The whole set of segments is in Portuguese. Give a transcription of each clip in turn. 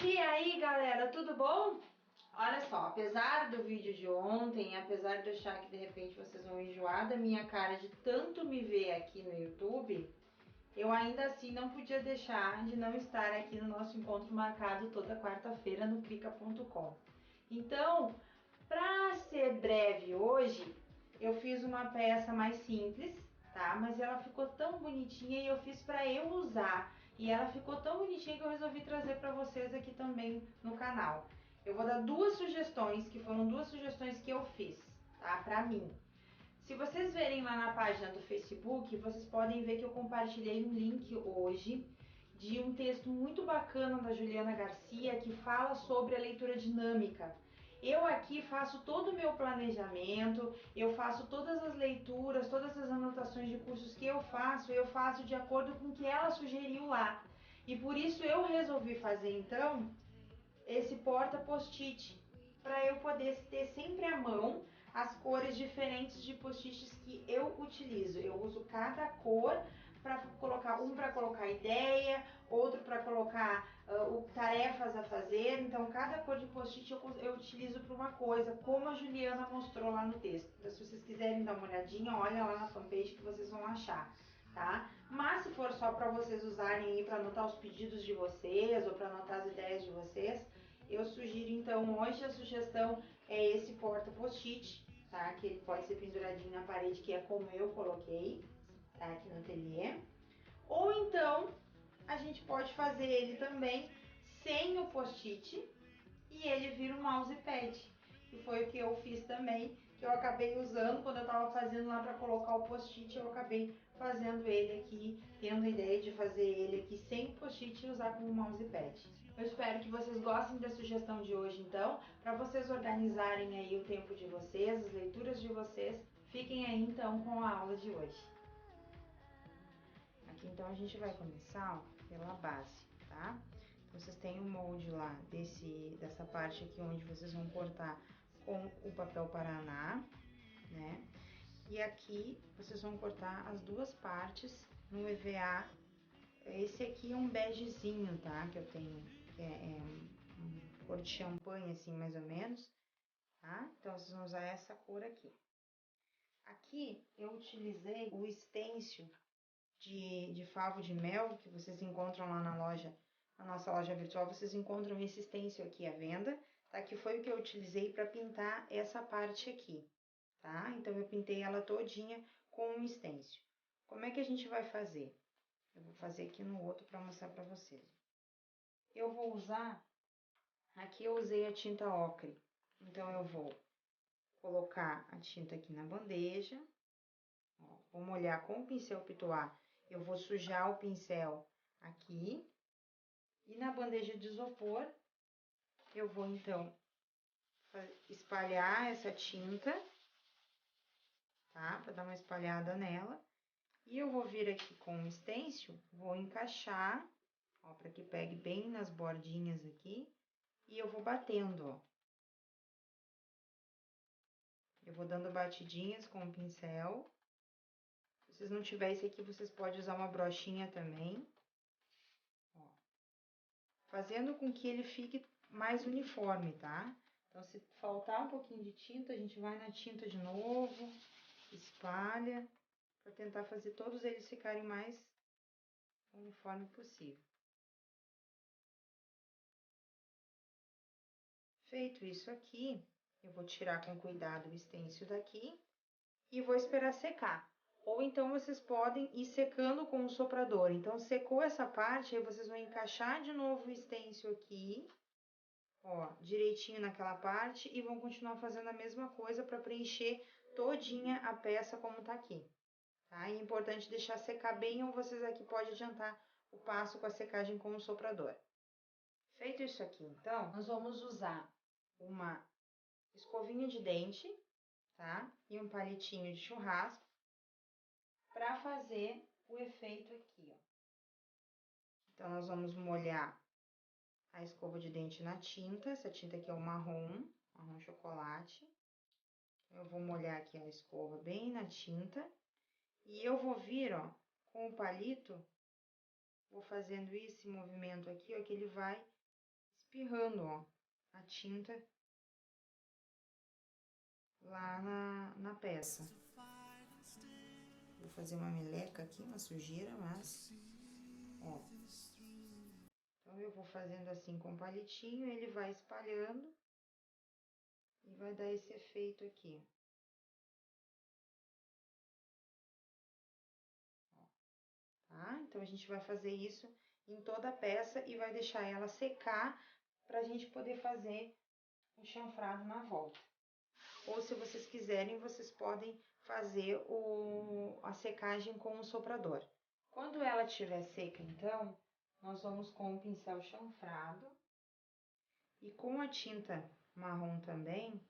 E aí, galera, tudo bom? Olha só, apesar do vídeo de ontem, apesar de eu achar que de repente vocês vão enjoar da minha cara de tanto me ver aqui no YouTube, eu ainda assim não podia deixar de não estar aqui no nosso encontro marcado toda quarta-feira no clica.com. Então, para ser breve hoje, eu fiz uma peça mais simples, tá? Mas ela ficou tão bonitinha e eu fiz para eu usar. E ela ficou tão bonitinha que eu resolvi trazer para vocês aqui também no canal. Eu vou dar duas sugestões, que foram duas sugestões que eu fiz, tá? Para mim. Se vocês verem lá na página do Facebook, vocês podem ver que eu compartilhei um link hoje de um texto muito bacana da Juliana Garcia que fala sobre a leitura dinâmica. Eu aqui faço todo o meu planejamento, eu faço todas as leituras, todas as anotações de cursos que eu faço de acordo com o que ela sugeriu lá. E por isso eu resolvi fazer então esse porta post-it, para eu poder ter sempre à mão as cores diferentes de post-its que eu utilizo. Eu uso cada cor para colocar, um para colocar ideia, outro para colocar tarefas a fazer. Então, cada cor de post-it eu utilizo para uma coisa, como a Juliana mostrou lá no texto. Então, se vocês quiserem dar uma olhadinha, olha lá na fanpage que vocês vão achar. Tá? Mas se for só para vocês usarem aí para anotar os pedidos de vocês ou para anotar as ideias de vocês, eu sugiro então hoje a sugestão é esse porta post-it, tá? Que ele pode ser penduradinho na parede, que é como eu coloquei, tá? Aqui no ateliê. Ou então a gente pode fazer ele também sem o post-it e ele vira um mousepad. E foi o que eu fiz também, que eu acabei usando quando eu estava fazendo lá para colocar o post-it, eu acabei fazendo ele aqui, tendo a ideia de fazer ele aqui sem post-it e usar como mousepad. Eu espero que vocês gostem da sugestão de hoje então, para vocês organizarem aí o tempo de vocês, as leituras de vocês. Fiquem aí então com a aula de hoje. Aqui então a gente vai começar pela base, tá? Vocês têm o molde lá dessa parte aqui onde vocês vão cortar com o papel Paraná, né? E aqui vocês vão cortar as duas partes no EVA. Esse aqui é um begezinho, tá? Que eu tenho, que é um cor de champanhe, assim, mais ou menos, tá? Então, vocês vão usar essa cor aqui. Aqui eu utilizei o stencil de favo de mel, que vocês encontram lá na loja, na nossa loja virtual, vocês encontram esse stencil aqui à venda, tá? Que foi o que eu utilizei para pintar essa parte aqui, tá? Então, eu pintei ela todinha com um stencil. Como é que a gente vai fazer? Eu vou fazer aqui no outro para mostrar para vocês. Eu vou usar, aqui eu usei a tinta ocre, então eu vou colocar a tinta aqui na bandeja, ó, vou molhar com o pincel Pitois, eu vou sujar o pincel aqui, e na bandeja de isopor, eu vou então espalhar essa tinta, tá? Para dar uma espalhada nela, e eu vou vir aqui com o stencil, vou encaixar, ó, para que pegue bem nas bordinhas aqui, e eu vou batendo, ó. Eu vou dando batidinhas com o pincel. Se vocês não tiverem esse aqui, vocês podem usar uma brochinha também. Ó. Fazendo com que ele fique mais uniforme, tá? Então, se faltar um pouquinho de tinta, a gente vai na tinta de novo, espalha, para tentar fazer todos eles ficarem mais uniforme possível. Feito isso aqui, eu vou tirar com cuidado o stencil daqui e vou esperar secar. Ou então, vocês podem ir secando com o soprador. Então, secou essa parte, aí vocês vão encaixar de novo o stencil aqui, ó, direitinho naquela parte, e vão continuar fazendo a mesma coisa para preencher todinha a peça como tá aqui, tá? E é importante deixar secar bem, ou vocês aqui podem adiantar o passo com a secagem com o soprador. Feito isso aqui, então, nós vamos usar uma escovinha de dente, tá? E um palitinho de churrasco para fazer o efeito aqui, ó. Então, nós vamos molhar a escova de dente na tinta. Essa tinta aqui é o marrom chocolate. Eu vou molhar aqui a escova bem na tinta. E eu vou vir, ó, com o palito, vou fazendo esse movimento aqui, ó, que ele vai espirrando, ó, a tinta lá na peça. Vou fazer uma meleca aqui, uma sujeira, mas, ó. Então, eu vou fazendo assim com o palitinho, ele vai espalhando e vai dar esse efeito aqui. Tá? Então, a gente vai fazer isso em toda a peça e vai deixar ela secar pra gente poder fazer o chanfrado na volta. Ou se vocês quiserem, vocês podem fazer a secagem com o soprador. Quando ela estiver seca, então, nós vamos com o pincel chanfrado e com a tinta marrom também.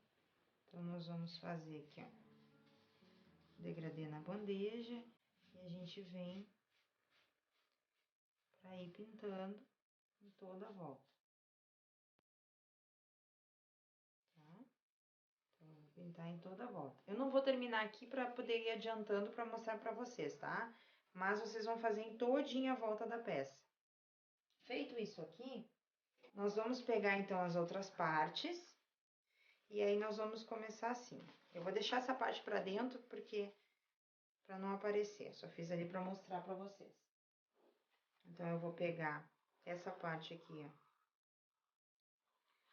Então, nós vamos fazer aqui, ó, degradê na bandeja e a gente vem para ir pintando em toda a volta. Tá? Então, eu vou pintar em toda a volta. Eu não vou terminar aqui para poder ir adiantando para mostrar para vocês, tá? Mas vocês vão fazer em todinha a volta da peça. Feito isso aqui, nós vamos pegar então as outras partes e aí nós vamos começar assim. Eu vou deixar essa parte para dentro porque para não aparecer, só fiz ali para mostrar para vocês. Então eu vou pegar essa parte aqui,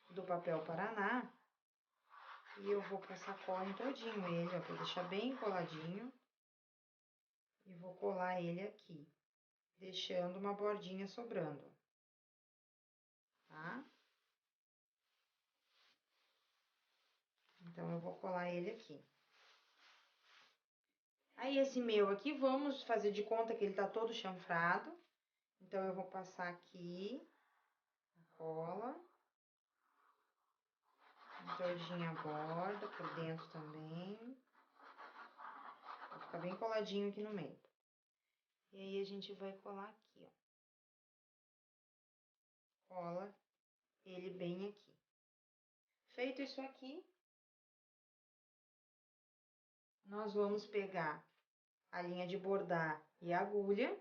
ó, do papel Paraná e eu vou passar cola em todinho ele, ó, para deixar bem coladinho e vou colar ele aqui, deixando uma bordinha sobrando, tá? Então eu vou colar ele aqui. Aí, esse meu aqui, vamos fazer de conta que ele tá todo chanfrado. Então, eu vou passar aqui a cola. Todinha a borda, por dentro também. Vai ficar bem coladinho aqui no meio. E aí, a gente vai colar aqui, ó. Cola ele bem aqui. Feito isso aqui, nós vamos pegar a linha de bordar e a agulha.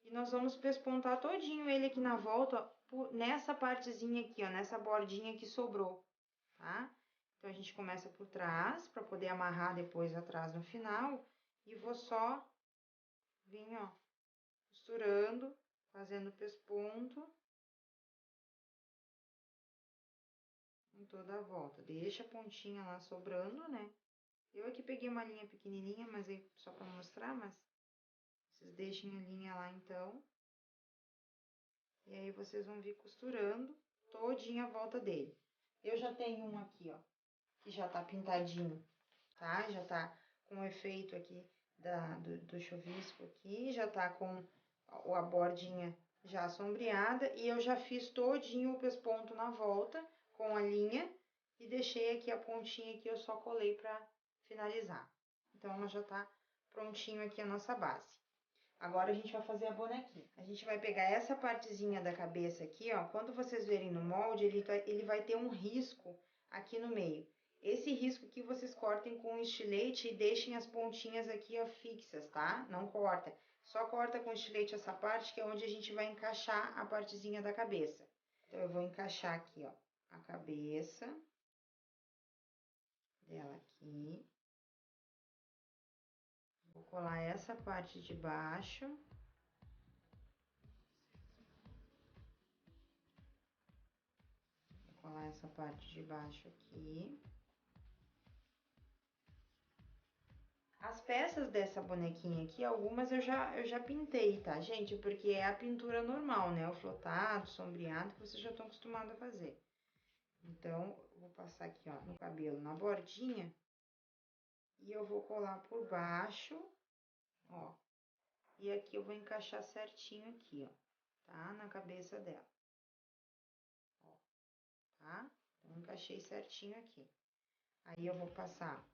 E nós vamos pespontar todinho ele aqui na volta, ó, nessa partezinha aqui, ó, nessa bordinha que sobrou, tá? Então, a gente começa por trás, para poder amarrar depois atrás no final. E vou só vir, ó, costurando, fazendo pesponto em toda a volta. Deixa a pontinha lá sobrando, né? Eu aqui peguei uma linha pequenininha, mas aí só para mostrar, mas vocês deixem a linha lá, então. E aí, vocês vão vir costurando todinha a volta dele. Eu já tenho um aqui, ó, que já tá pintadinho, tá? Já tá com o efeito aqui do chuvisco aqui, já tá com a bordinha já sombreada e eu já fiz todinho o pesponto na volta com a linha e deixei aqui a pontinha que eu só colei pra finalizar. Então, ela já tá prontinho aqui a nossa base. Agora, a gente vai fazer a bonequinha. A gente vai pegar essa partezinha da cabeça aqui, ó. Quando vocês verem no molde, ele vai ter um risco aqui no meio. Esse risco aqui vocês cortem com um estilete e deixem as pontinhas aqui, ó, fixas, tá? Não corta. Só corta com estilete essa parte, que é onde a gente vai encaixar a partezinha da cabeça. Então, eu vou encaixar aqui, ó, a cabeça dela aqui. Vou colar essa parte de baixo. Colar essa parte de baixo aqui. As peças dessa bonequinha aqui, algumas eu já pintei, tá, gente? Porque é a pintura normal, né? O flotado, sombreado, que vocês já estão acostumados a fazer. Então, eu vou passar aqui, ó, no cabelo, na bordinha. E eu vou colar por baixo, ó. E aqui eu vou encaixar certinho aqui, ó, tá? Na cabeça dela. Ó, tá? Então, encaixei certinho aqui. Aí, eu vou passar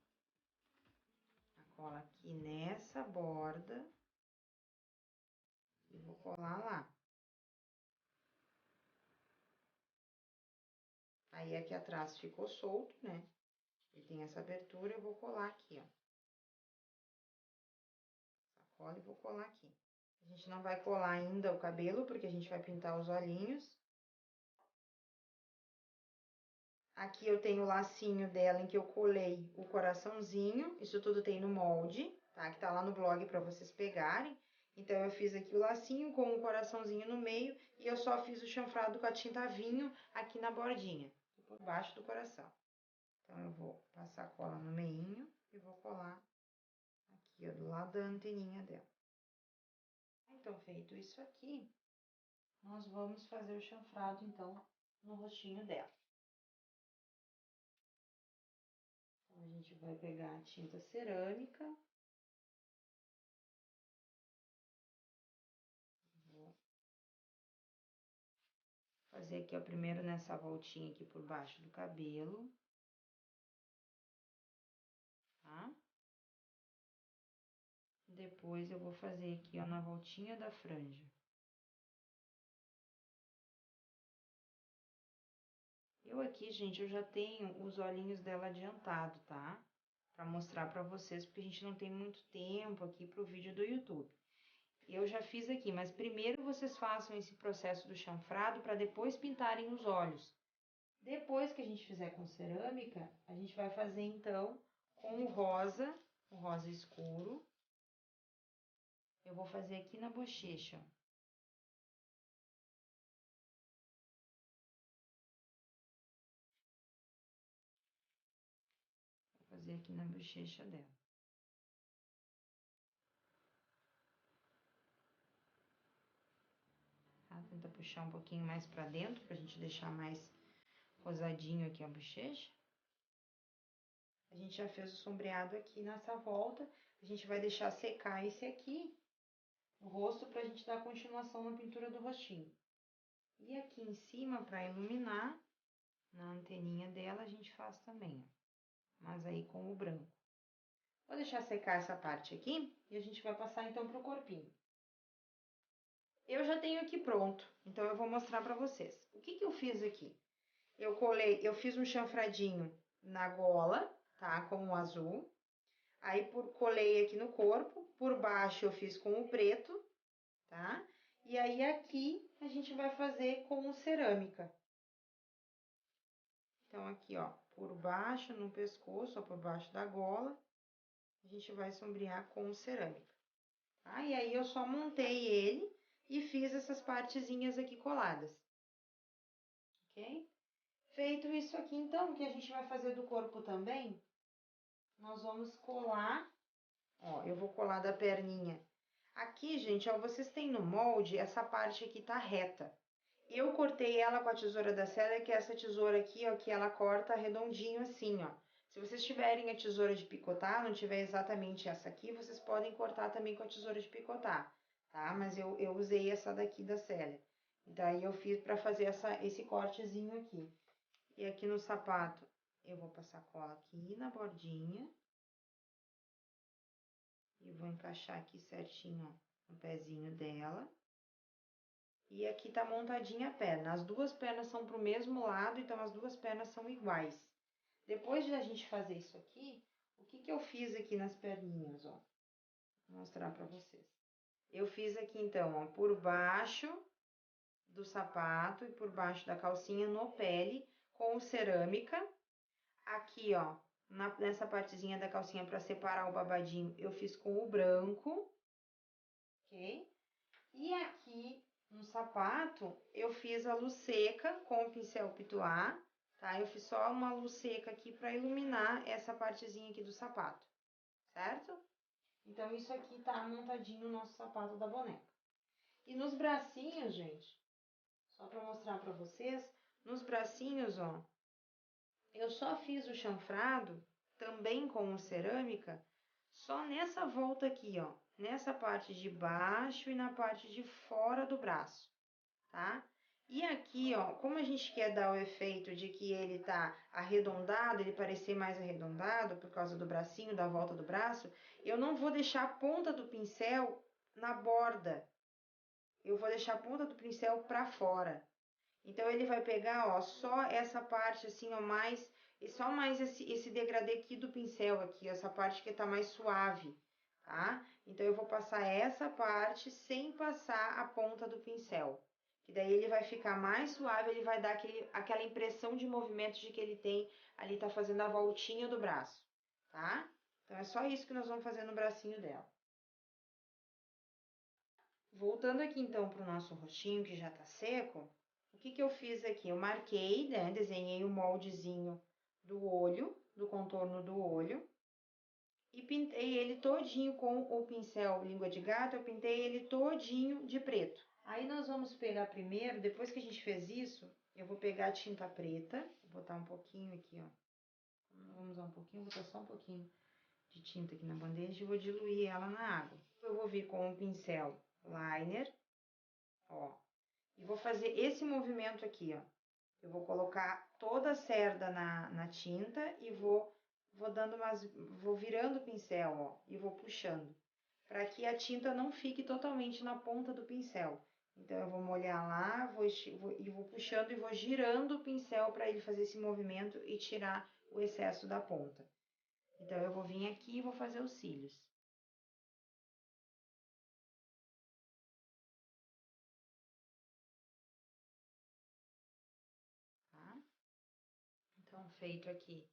a cola aqui nessa borda. E vou colar lá. Aí, aqui atrás ficou solto, né? Ele tem essa abertura, eu vou colar aqui, ó. Sacola e vou colar aqui. A gente não vai colar ainda o cabelo, porque a gente vai pintar os olhinhos. Aqui eu tenho o lacinho dela em que eu colei o coraçãozinho. Isso tudo tem no molde, tá? Que tá lá no blog pra vocês pegarem. Então, eu fiz aqui o lacinho com o coraçãozinho no meio e eu só fiz o chanfrado com a tinta vinho aqui na bordinha, por baixo do coração. Então, eu vou passar cola no meinho e vou colar aqui, ó, do lado da anteninha dela. Então, feito isso aqui, nós vamos fazer o chanfrado, então, no rostinho dela. Então, a gente vai pegar a tinta cerâmica. Vou fazer aqui, ó, primeiro nessa voltinha aqui por baixo do cabelo. Tá? Depois, eu vou fazer aqui, ó, na voltinha da franja. Eu aqui, gente, eu já tenho os olhinhos dela adiantado, tá? Pra mostrar pra vocês, porque a gente não tem muito tempo aqui pro vídeo do YouTube. Eu já fiz aqui, mas primeiro vocês façam esse processo do chanfrado pra depois pintarem os olhos. Depois que a gente fizer com cerâmica, a gente vai fazer, então, com o rosa escuro. Eu vou fazer aqui na bochecha, ó. Vou fazer aqui na bochecha dela. Tá? Tenta puxar um pouquinho mais pra dentro, pra gente deixar mais rosadinho aqui a bochecha. A gente já fez o sombreado aqui nessa volta. A gente vai deixar secar esse aqui, o rosto, pra gente dar continuação na pintura do rostinho. E aqui em cima, pra iluminar, na anteninha dela, a gente faz também, ó. Mas aí com o branco. Vou deixar secar essa parte aqui e a gente vai passar então pro corpinho. Eu já tenho aqui pronto, então eu vou mostrar pra vocês. O que que eu fiz aqui? Eu fiz um chanfradinho na gola, tá? Com o azul. Aí, colei aqui no corpo, por baixo eu fiz com o preto, tá? E aí, aqui, a gente vai fazer com o cerâmica. Então, aqui, ó, por baixo, no pescoço, ó, por baixo da gola, a gente vai sombrear com o cerâmica. Tá? E aí, eu só montei ele e fiz essas partezinhas aqui coladas. Ok? Feito isso aqui, então, o que a gente vai fazer do corpo também, nós vamos colar, ó, eu vou colar da perninha. Aqui, gente, ó, vocês têm no molde, essa parte aqui tá reta. Eu cortei ela com a tesoura da Célia, que é essa tesoura aqui, ó, que ela corta redondinho assim, ó. Se vocês tiverem a tesoura de picotar, não tiver exatamente essa aqui, vocês podem cortar também com a tesoura de picotar, tá? Mas eu usei essa daqui da Célia. Daí eu fiz pra fazer esse cortezinho aqui. E aqui no sapato, eu vou passar cola aqui na bordinha. E vou encaixar aqui certinho, ó, no pezinho dela. E aqui tá montadinha a perna. As duas pernas são pro mesmo lado, então as duas pernas são iguais. Depois de a gente fazer isso aqui, o que que eu fiz aqui nas perninhas, ó? Vou mostrar pra vocês. Eu fiz aqui, então, ó, por baixo do sapato e por baixo da calcinha no pele, com cerâmica. Aqui, ó, nessa partezinha da calcinha pra separar o babadinho, eu fiz com o branco, ok? E aqui no sapato, eu fiz a luz seca com o pincel Pituá, tá? Eu fiz só uma luz seca aqui pra iluminar essa partezinha aqui do sapato, certo? Então, isso aqui tá montadinho no nosso sapato da boneca. E nos bracinhos, gente, só pra mostrar pra vocês, nos bracinhos, ó, eu só fiz o chanfrado, também com cerâmica, só nessa volta aqui, ó, nessa parte de baixo e na parte de fora do braço, tá? E aqui, ó, como a gente quer dar o efeito de que ele tá arredondado, ele parecer mais arredondado por causa do bracinho, da volta do braço, eu não vou deixar a ponta do pincel na borda. Eu vou deixar a ponta do pincel pra fora. Então, ele vai pegar, ó, só essa parte assim, ó, e só mais esse degradê aqui do pincel aqui, essa parte que tá mais suave, tá? Então, eu vou passar essa parte sem passar a ponta do pincel. Que daí ele vai ficar mais suave, ele vai dar aquela impressão de movimento de que ele tem, ali tá fazendo a voltinha do braço, tá? Então, é só isso que nós vamos fazer no bracinho dela. Voltando aqui, então, pro nosso rostinho, que já tá seco, o que eu fiz aqui? Eu marquei, né, desenhei o moldezinho do olho, do contorno do olho, e pintei ele todinho com o pincel língua de gato, eu pintei ele todinho de preto. Aí nós vamos pegar primeiro, depois que a gente fez isso, eu vou pegar a tinta preta, vou botar um pouquinho aqui, ó. Vamos usar um pouquinho, vou botar só um pouquinho de tinta aqui na bandeja e vou diluir ela na água. Eu vou vir com um pincel liner, ó, e vou fazer esse movimento aqui, ó. Eu vou colocar toda a cerda na tinta e vou virando o pincel, ó, e vou puxando, para que a tinta não fique totalmente na ponta do pincel. Então, eu vou molhar lá, vou puxando e vou girando o pincel para ele fazer esse movimento e tirar o excesso da ponta. Então, eu vou vir aqui e vou fazer os cílios. Tá? Então, feito aqui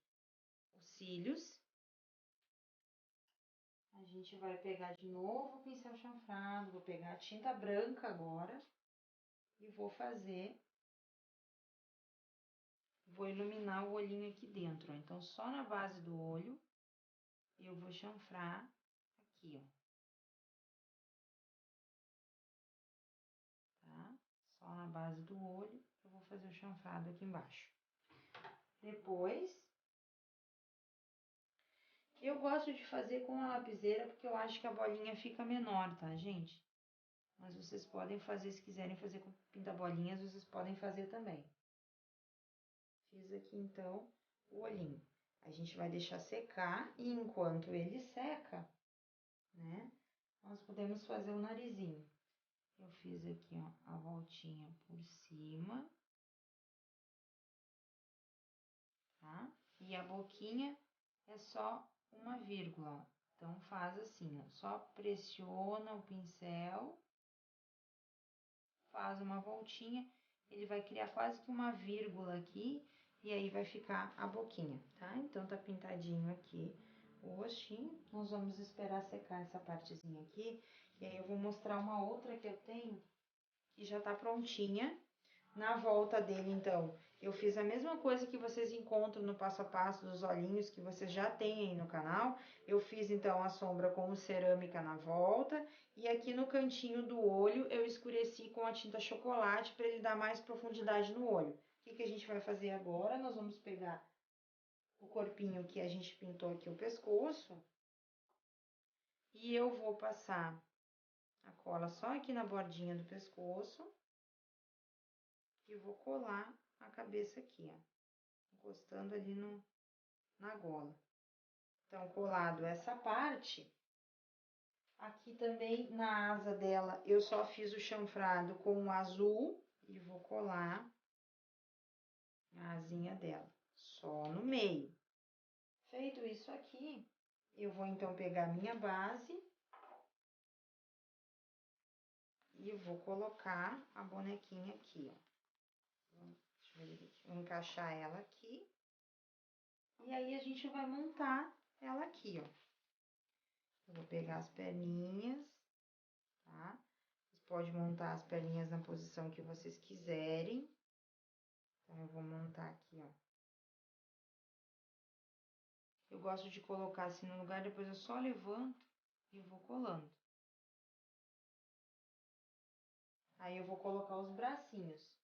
os cílios, a gente vai pegar de novo o pincel chanfrado, vou pegar a tinta branca agora e vou iluminar o olhinho aqui dentro, ó. Então, só na base do olho, eu vou chanfrar aqui, ó. Tá? Só na base do olho, eu vou fazer o chanfrado aqui embaixo. Depois, eu gosto de fazer com a lapiseira, porque eu acho que a bolinha fica menor, tá, gente? Mas vocês podem fazer, se quiserem fazer com pinta-bolinhas, vocês podem fazer também. Fiz aqui, então, o olhinho. A gente vai deixar secar e enquanto ele seca, né, nós podemos fazer o narizinho. Eu fiz aqui, ó, a voltinha por cima, tá? E a boquinha é só uma vírgula, ó. Então, faz assim, ó, só pressiona o pincel, faz uma voltinha, ele vai criar quase que uma vírgula aqui, e aí vai ficar a boquinha, tá? Então, tá pintadinho aqui o rostinho. Nós vamos esperar secar essa partezinha aqui, e aí eu vou mostrar uma outra que eu tenho, que já tá prontinha. Na volta dele, então, eu fiz a mesma coisa que vocês encontram no passo a passo dos olhinhos que vocês já têm aí no canal. Eu fiz, então, a sombra com cerâmica na volta. E aqui no cantinho do olho, eu escureci com a tinta chocolate para ele dar mais profundidade no olho. O que a gente vai fazer agora? Nós vamos pegar o corpinho que a gente pintou aqui, o pescoço. E eu vou passar a cola só aqui na bordinha do pescoço. E vou colar a cabeça aqui, ó, encostando ali na gola. Então, colado essa parte, aqui também na asa dela, eu só fiz o chanfrado com o azul e vou colar a asinha dela, só no meio. Feito isso aqui, eu vou então pegar a minha base e vou colocar a bonequinha aqui, ó. Deixa eu ver aqui. Vou encaixar ela aqui. E aí, a gente vai montar ela aqui, ó. Eu vou pegar as perninhas, tá? Vocês podem montar as perninhas na posição que vocês quiserem. Então, eu vou montar aqui, ó. Eu gosto de colocar assim no lugar, depois eu só levanto e vou colando. Aí, eu vou colocar os bracinhos.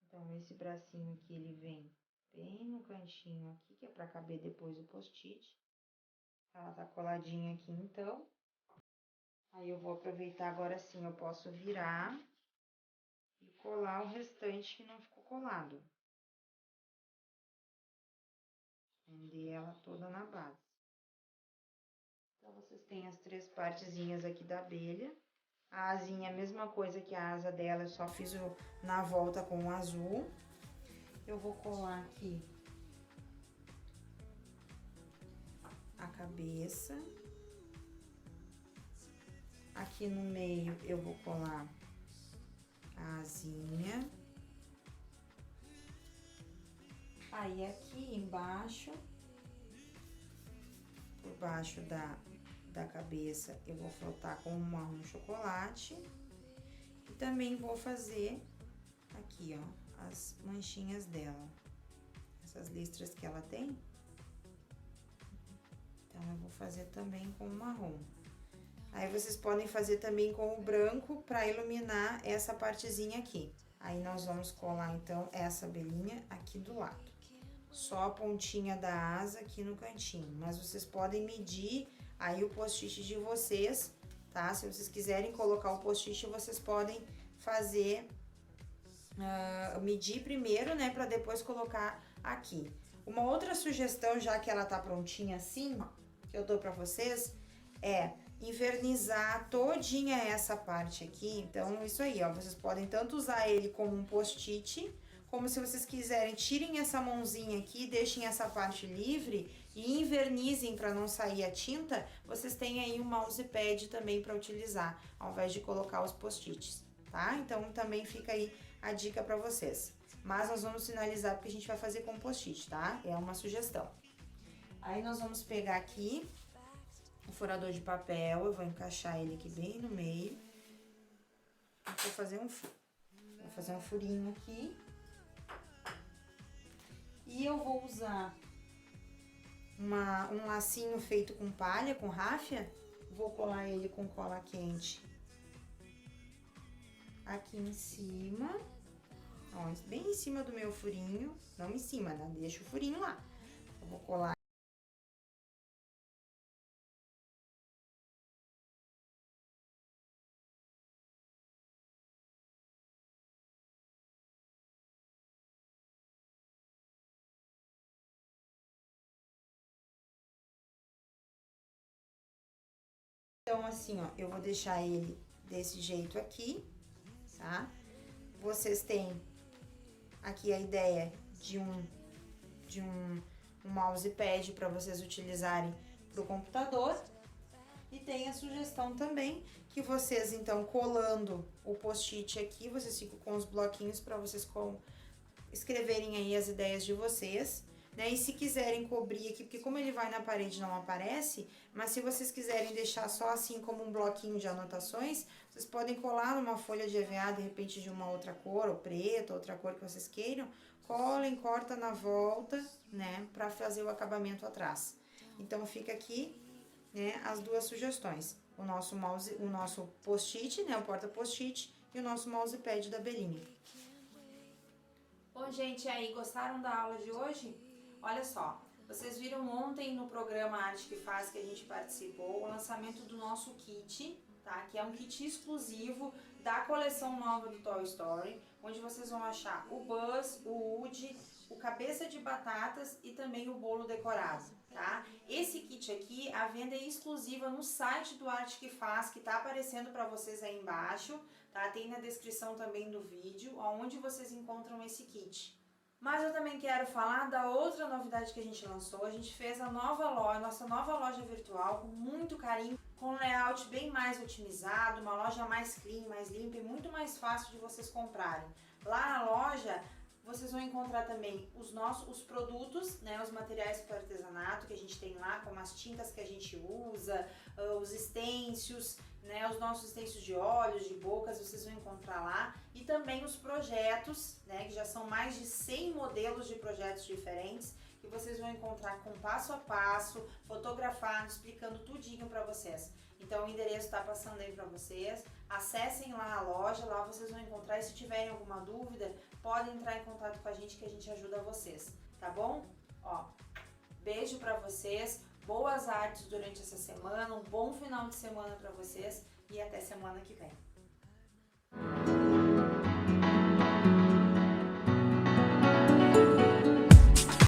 Então, esse bracinho aqui, ele vem bem no cantinho aqui, que é pra caber depois o post-it. Ela tá coladinha aqui, então. Aí, eu vou aproveitar agora sim, eu posso virar e colar o restante que não ficou colado. Prender ela toda na base. Então, vocês têm as três partezinhas aqui da abelha. A asinha é a mesma coisa que a asa dela, eu só fiz na volta com o azul. Eu vou colar aqui a cabeça. Aqui Aqui no meio eu vou colar a asinha. Aí aqui embaixo, por baixo da cabeça, eu vou flotar com um marrom chocolate. E também vou fazer aqui, ó, as manchinhas dela. Essas listras que ela tem. Então, eu vou fazer também com o marrom. Aí, vocês podem fazer também com o branco pra iluminar essa partezinha aqui. Aí, nós vamos colar, então, essa abelhinha aqui do lado. Só a pontinha da asa aqui no cantinho. Mas vocês podem medir aí o post-it de vocês, tá? Se vocês quiserem colocar o post-it, vocês podem fazer... medir primeiro, né? Pra depois colocar aqui. Uma outra sugestão, já que ela tá prontinha assim, ó, que eu dou pra vocês, é invernizar todinha essa parte aqui. Então, isso aí, ó, vocês podem tanto usar ele como um post-it, como se vocês quiserem, tirem essa mãozinha aqui, deixem essa parte livre e invernizem para não sair a tinta, vocês têm aí um mousepad também para utilizar, ao invés de colocar os post-its, tá? Então, também fica aí a dica para vocês. Mas nós vamos finalizar porque a gente vai fazer com post-it, tá? É uma sugestão. Aí, nós vamos pegar aqui o furador de papel, eu vou encaixar ele aqui bem no meio. Vou fazer um furinho aqui. E eu vou usar um lacinho feito com palha, com ráfia. Vou colar ele com cola quente aqui em cima. Ó, bem em cima do meu furinho. Não em cima, né? Deixa o furinho lá. Eu vou colar. Então, assim, ó, eu vou deixar ele desse jeito aqui, tá? Vocês têm aqui a ideia de um mousepad para vocês utilizarem pro computador. E tem a sugestão também que vocês, então, colando o post-it aqui, vocês ficam com os bloquinhos para vocês escreverem aí as ideias de vocês, né? E se quiserem cobrir aqui, porque como ele vai na parede não aparece, mas se vocês quiserem deixar só assim como um bloquinho de anotações, vocês podem colar numa folha de EVA, de repente de uma outra cor, ou preta, outra cor que vocês queiram, colem, corta na volta, né? Pra fazer o acabamento atrás. Então, fica aqui, né, as duas sugestões. O nosso post-it, né, o porta-post-it e o nosso mousepad da abelhinha. Bom, gente, aí, gostaram da aula de hoje? Olha só, vocês viram ontem no programa Arte que Faz que a gente participou, o lançamento do nosso kit, tá? Que é um kit exclusivo da coleção nova do Toy Story, onde vocês vão achar o Buzz, o Woody, o cabeça de batatas e também o bolo decorado, tá? Esse kit aqui, a venda é exclusiva no site do Arte que Faz, que tá aparecendo para vocês aí embaixo, tá? Tem na descrição também do vídeo, onde vocês encontram esse kit. Mas eu também quero falar da outra novidade que a gente lançou. A gente fez a nossa nova loja virtual com muito carinho, com um layout bem mais otimizado, uma loja mais clean, mais limpa e muito mais fácil de vocês comprarem. Lá na loja vocês vão encontrar também os produtos, né, os materiais para artesanato que a gente tem lá, como as tintas que a gente usa, os stencils, né, os nossos stencils de olhos, de bocas, vocês vão encontrar lá. E também os projetos, né, que já são mais de 100 modelos de projetos diferentes, que vocês vão encontrar com passo a passo, fotografado, explicando tudinho para vocês. Então, o endereço está passando aí para vocês. Acessem lá a loja, lá vocês vão encontrar. E se tiverem alguma dúvida, podem entrar em contato com a gente que a gente ajuda vocês, tá bom? Ó, beijo para vocês, boas artes durante essa semana, um bom final de semana para vocês e até semana que vem.